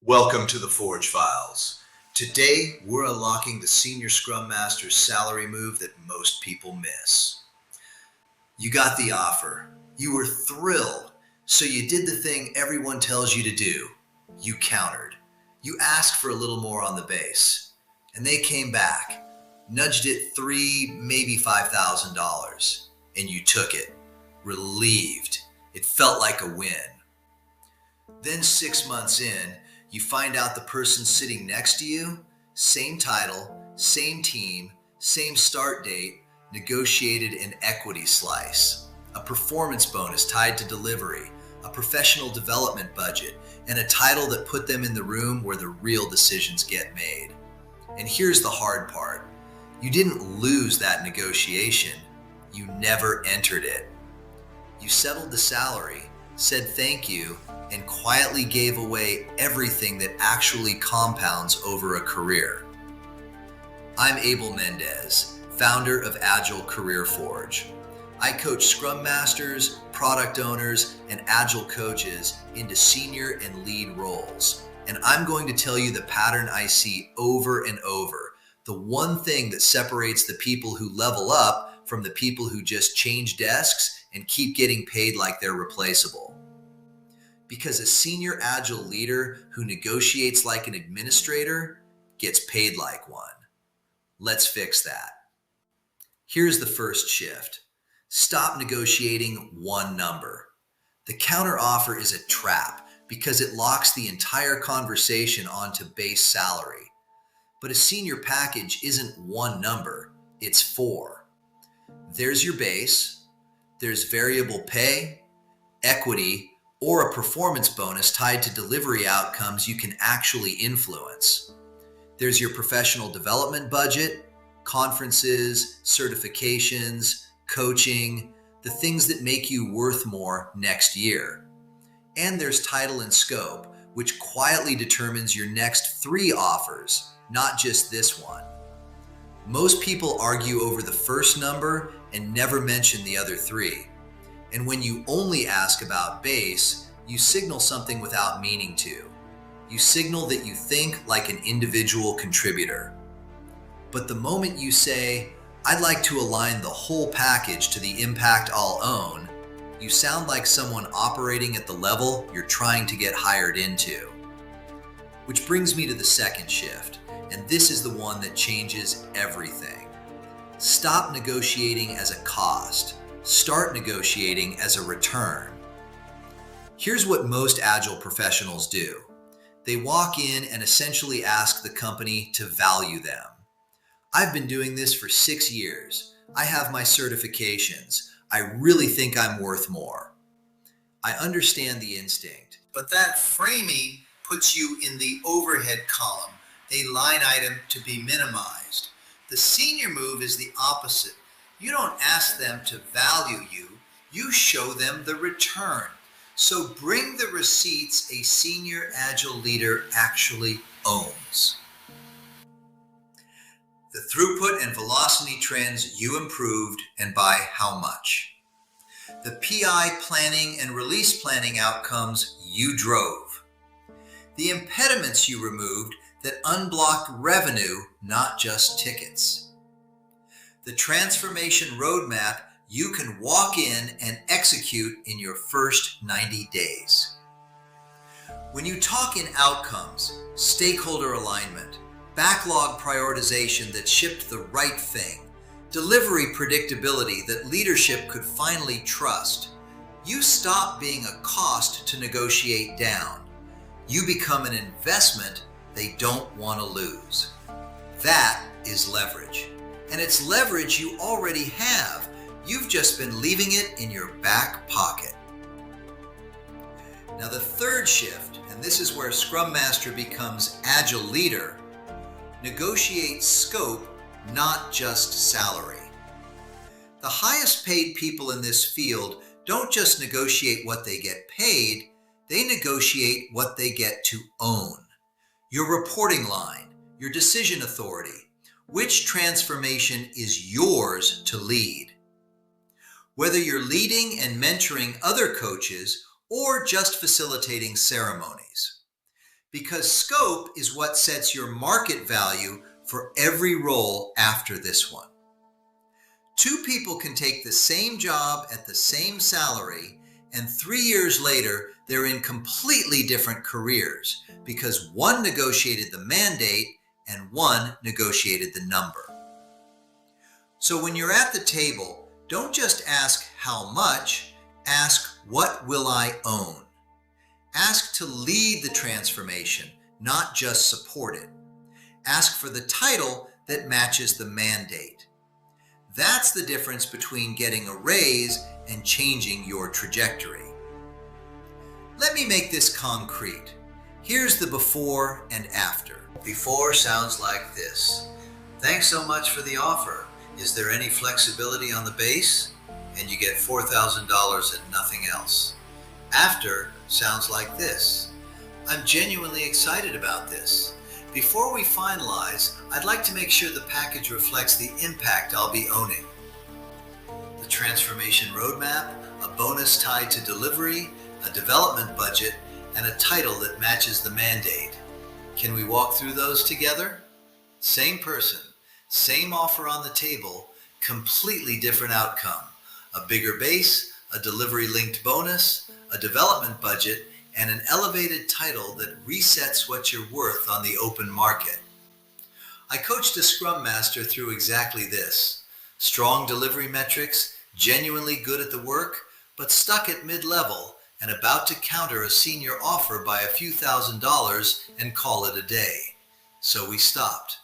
Welcome to the Forge Files. Today, we're unlocking the Senior Scrum Master's salary move that most people miss. You got the offer. You were thrilled. So you did the thing everyone tells you to do. You countered. You asked for a little more on the base. And they came back, nudged it $3,000, maybe $5,000. And you took it. Relieved. It felt like a win. Then 6 months in, you find out the person sitting next to you, same title, same team, same start date, negotiated an equity slice, a performance bonus tied to delivery, a professional development budget, and a title that put them in the room where the real decisions get made. And here's the hard part. You didn't lose that negotiation. You never entered it. You settled the salary, said thank you, and quietly gave away everything that actually compounds over a career. I'm Abel Mendez, founder of Agile Career Forge. I coach Scrum Masters, product owners, and Agile coaches into senior and lead roles. And I'm going to tell you the pattern I see over and over, the one thing that separates the people who level up from the people who just change desks and keep getting paid like they're replaceable. Because a senior Agile leader who negotiates like an administrator gets paid like one. Let's fix that. Here's the first shift. Stop negotiating one number. The counteroffer is a trap because it locks the entire conversation onto base salary. But a senior package isn't one number, it's 4. There's your base, there's variable pay, equity, or a performance bonus tied to delivery outcomes you can actually influence. There's your professional development budget, conferences, certifications, coaching, the things that make you worth more next year. And there's title and scope, which quietly determines your next 3 offers, not just this one. Most people argue over the first number and never mention the other 3. And when you only ask about base, you signal something without meaning to. You signal that you think like an individual contributor. But the moment you say, I'd like to align the whole package to the impact I'll own, you sound like someone operating at the level you're trying to get hired into. Which brings me to the second shift, and this is the one that changes everything. Stop negotiating as a cost. Start negotiating as a return. Here's what most Agile professionals do. They walk in and essentially ask the company to value them. I've been doing this for 6 years. I have my certifications. I really think I'm worth more. I understand the instinct, but that framing puts you in the overhead column, a line item to be minimized. The senior move is the opposite. You don't ask them to value you, you show them the return. So bring the receipts a senior Agile leader actually owns. The throughput and velocity trends you improved, and by how much. The PI planning and release planning outcomes you drove. The impediments you removed that unblocked revenue, not just tickets. The transformation roadmap you can walk in and execute in your first 90 days. When you talk in outcomes, stakeholder alignment, backlog prioritization that shipped the right thing, delivery predictability that leadership could finally trust, you stop being a cost to negotiate down. You become an investment they don't want to lose. That is leverage. And it's leverage you already have. You've just been leaving it in your back pocket. Now the third shift, and this is where Scrum Master becomes Agile leader, negotiate scope, not just salary. The highest paid people in this field don't just negotiate what they get paid, they negotiate what they get to own. Your reporting line, your decision authority, which transformation is yours to lead. Whether you're leading and mentoring other coaches or just facilitating ceremonies, because scope is what sets your market value for every role after this one. Two people can take the same job at the same salary, and 3 years later, they're in completely different careers because one negotiated the mandate and one negotiated the number. So when you're at the table, don't just ask how much, ask what will I own? Ask to lead the transformation, not just support it. Ask for the title that matches the mandate. That's the difference between getting a raise and changing your trajectory. Let me make this concrete. Here's the before and after. Before sounds like this. Thanks so much for the offer. Is there any flexibility on the base? And you get $4,000 and nothing else. After sounds like this. I'm genuinely excited about this. Before we finalize, I'd like to make sure the package reflects the impact I'll be owning. The transformation roadmap, a bonus tied to delivery, a development budget, and a title that matches the mandate. Can we walk through those together? Same person, same offer on the table, completely different outcome. A bigger base, a delivery-linked bonus, a development budget, and an elevated title that resets what you're worth on the open market. I coached a Scrum Master through exactly this. Strong delivery metrics, genuinely good at the work, but stuck at mid-level and about to counter a senior offer by a few $1,000s and call it a day. So we stopped.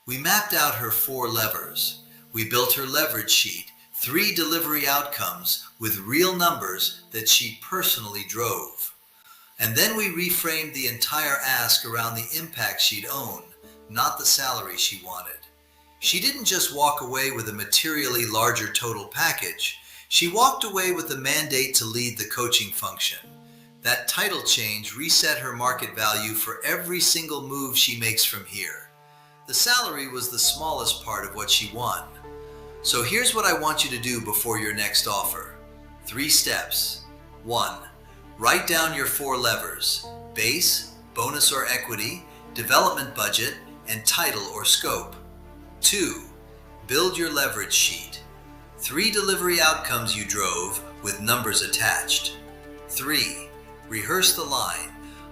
We mapped out her 4 levers. We built her leverage sheet, 3 delivery outcomes with real numbers that she personally drove. And then we reframed the entire ask around the impact she'd own, not the salary she wanted. She didn't just walk away with a materially larger total package. She walked away with the mandate to lead the coaching function. That title change reset her market value for every single move she makes from here. The salary was the smallest part of what she won. So here's what I want you to do before your next offer. 3 steps. 1. Write down your 4 levers: base, bonus or equity, development budget, and title or scope. 2. Build your leverage sheet. 3 delivery outcomes you drove with numbers attached. 3. Rehearse the line.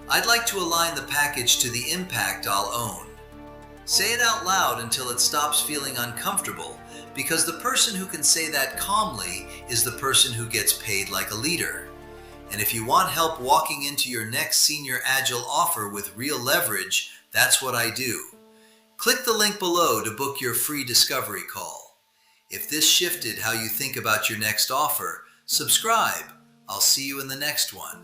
I'd like to align the package to the impact I'll own. Say it out loud until it stops feeling uncomfortable, because the person who can say that calmly is the person who gets paid like a leader. And if you want help walking into your next senior Agile offer with real leverage, that's what I do. Click the link below to book your free discovery call. If this shifted how you think about your next offer, subscribe. I'll see you in the next one.